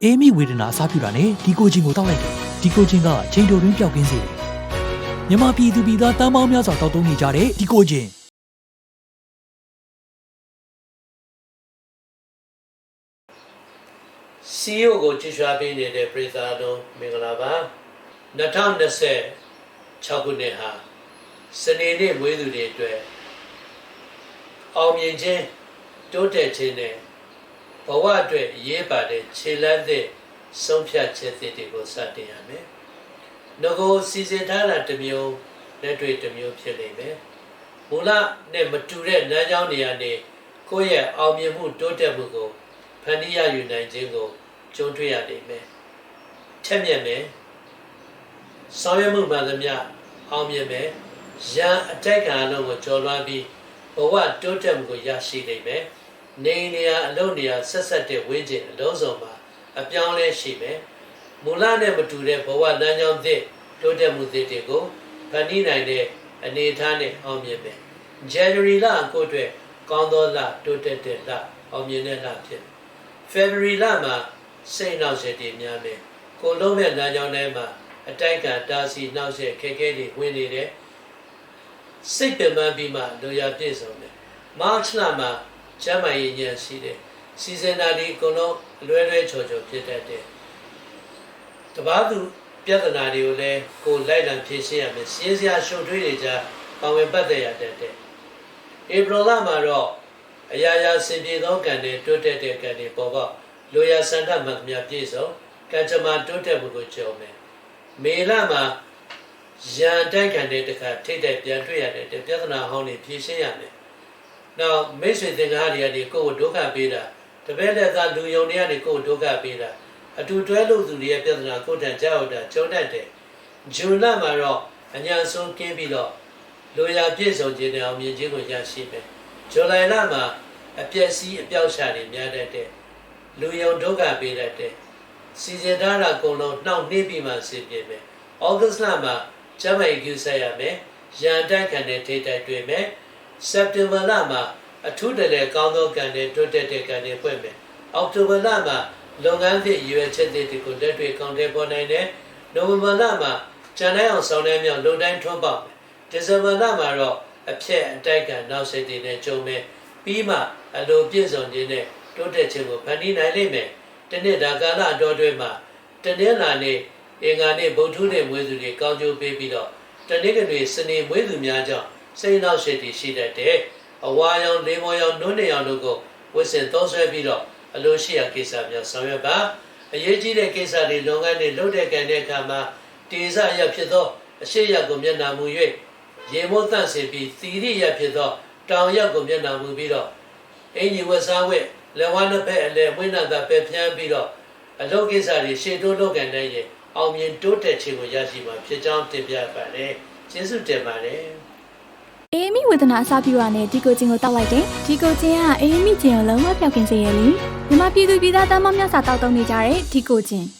အေးမီဝေဒနာအစားပြတာနဲ့ဒီကိုချင်းကိုတောက်လိုက်တယ်ဒီကိုချင်းကချိန်တိုတွင်းပျောက်ကင်းစေတယ်မြန်မာပြည်သူပြည်သားတန်းပေါင်းများစွာတောက်သုံးနေကြတဲ့ဒီကိုချင်းစီယိုကိုကြည့်ရှုပေးနေတဲ့ပရိသတ်တို့မင်္ဂလာပါ2026ခုနှစ်ဟာစနေနေ့မွေးသူတွေအတွက်အောင်မြင်ခြင်းတိုးတက်ခြင်းနဲ့ဘဝအတွက်ရေးပါတဲ့ခြေလှမ်းသစ်ဆုံးဖြတ်ချက်သစ်တွေကိုစတင်ရမယ်။ငကိုစီစဉ်ထားတာတစ်မျိုးလက်တွေ့တစ်မျိုးဖြစ်နေမယ်။မူလနဲ့မတူတဲ့လမ်းကြောင်းတွေကနေကိုယ့်ရဲ့အောင်မြင်မှုတိုးတက်မှုကိုဖန်တီးရယူနိုင်ခြင်းကိုကြုံတွေ့ရနိုင်မယ်။ချက်မြက်မယ်။ဆောင်ရွက်မှုမှန်သမျှအောင်မြင်မယ်။ရန်အတိုက်ခံအလုံးကိုကျော်လွှားပြီးဘဝတိုးတက်မှုကိုရရှိနိုင်မယ်။နေနေရအလုံးနေရဆက်ဆက်တဲ့ဝင်းကျင်အလုံးစုံမှာအပြောင်းလဲရှိမယ်။မူလနဲ့မတူတဲ့ဘဝလမ်းကြောင်းသစ်တိုးတက်မှုသစ်တွေကိုဖန်တီးနိုင်တဲ့အနေအထားနဲ့အောင်မြင်မယ်။ January လကိုအတွက်ကောင်းသောလတိုးတက်တဲ့လအောင်မြင်တဲ့လဖြစ်မယ်။ February လမှာစိတ်နှောက်ယှက်တွေများမယ်။ကိုလုံးမဲ့လမ်းကြောင်းထဲမှာအတိုက်ခံတားဆီးနှောက်ယှက်ခက်ခဲတွေဝင်နေတယ်။စိတ်ပင်ပန်းပြီးမှလိုရာပြည့်စုံတယ်။ March လမှာကျမ်းမာရေးဉာဏ်ရှိတယ်။စီစဉ်တာဒီအကုန်လုံးအလွဲလွဲချော်ချော်ဖြစ်တတ်တယ်။တပါးသူပြဿနာတွေကိုလည်းကိုလိုက်လံဖြေရှင်းရမယ်။ရှင်းစရာရှုပ်ထွေးတွေကြားပါဝင်ပတ်သက်ရတတ်တယ်။ April လမှာတော့အရာရာစင်ပြေသောကံတွေတိုးတက်တဲ့ကံတွေပေါ်ပေါက်လိုရာစံတတ်မှများပြည့်စုံကံကြမ္မာတိုးတက်မှုကိုကြုံမယ်။မေလမှာရန်တိုက်ခံတဲ့တခါထိတ်တဲ့ပြန်တွေ့ရတဲ့ပြဿနာဟောင်းတွေဖြေရှင်းရမယ်။နောက်မိတ်ဆွေသင်္ကားတွေကနေကိုယ့်ကိုဒုက္ခပေးတာတပည့်လက်သားလူယုံတွေကနေကိုယ့်ကိုဒုက္ခပေးတာအတူတွဲလို့သူတွေရဲ့ပြဿနာကိုယ်တန်ကြောက်တာကြုံတတ်တယ်။ဂျွန်လမှာတော့အညာဆုံးကင်းပြီးတော့လိုရာပြည့်စုံခြင်းနဲ့အောင်မြင်ခြင်းကိုရရှိမယ်။ဇူလိုင်လမှာအပျက်စီးအပျောက်ရှာတွေများတတ်တဲ့လူယုံဒုက္ခပေးတတ်တဲ့စီစဉ်ထားတာအကုန်လုံးနှောင့်နှေးပြီးမှဆင်ပြေမယ်။ဩဂတ်လမှာကျမ်းမာရေးကူးဆက်ရမယ်။ရန်တိုက်ခံတဲ့ထိတိုက်တွေ့မယ်။စက်တင်ဘာလမှာအထူးတလဲကောင်းသောကံတွေတိုးတက်တဲ့ကံတွေပွင့်မယ်။အောက်တိုဘာလမှာလုပ်ငန်းသစ်ရွေးချက်တွေကိုလက်တွေ့ကောင်းတဲ့ပေါ်နိုင်တယ်။နိုဝင်ဘာလမှာကျန်တဲ့အောင်ဆောင်တဲ့မြောက်လုံတိုင်းထွန်းပေါက်မယ်။ဒီဇင်ဘာလမှာတော့အဖြက်အတိုက်ခံနောက်စိတ်တွေနဲ့ကြုံမယ်။ပြီးမှအလိုပြည့်စုံခြင်းနဲ့တိုးတက်ခြင်းကိုဖန်တီးနိုင်လိမ့်မယ်။တနေ့ဒါကာလအတော်တွင်မှာတနေ့လာနေ့အင်္ဂါနေ့ဗုဒ္ဓနေ့မွေးသူတွေကောင်းကျိုးပေးပြီးတော့တနေ့ကနေ့စနေမွေးသူများကြောင့်စိတ်နှောက်ယှက်တွေရှိတတ်တယ်။အဝါရောင်လေမော်ရောင်နုံးနေရောင်တို့ကိုဝစ်စင်သုံးဆွဲပြီးတော့အလိုရှိရာကိစ္စများဆောင်ရွက်ပါအရေးကြီးတဲ့ကိစ္စတွေလုပ်ငန်းတွေလုပ်တဲ့ကံတဲ့အခါမှာတေဇရဖြစ်သောအရှိရကိုမျက်နှာမူ၍ရေမိုးတန့်စေပြီးသီရိရဖြစ်သောတောင်ရက်ကိုမျက်နှာမူပြီးတော့အင်ကြီးဝတ်စားဝတ်လက်ဝါးနှစ်ဖက်အလဲမွေးနာသာပဲဖြန်းပြီးတော့အလုပ်ကိစ္စတွေရှေ့တိုးလုပ်ကန်တဲ့ရင်အောင်မြင်တိုးတက်ခြင်းကိုရရှိမှာဖြစ်ကြောင်းတင်ပြပါတယ်ကျေးဇူးတင်ပါတယ်အေးမီဝေဒနာအစားပြတာနဲ့ဒီကိုချင်းကိုတောက်လိုက်တယ်ဒီကိုချင်းကအေးမီချင်းကိုလုံးဝပျောက်ကင်းစေရည်မြန်မာပြည်သူပြည်သားတမ်းမများစွာတောက်သုံးနေကြတဲ့ဒီကိုချင်း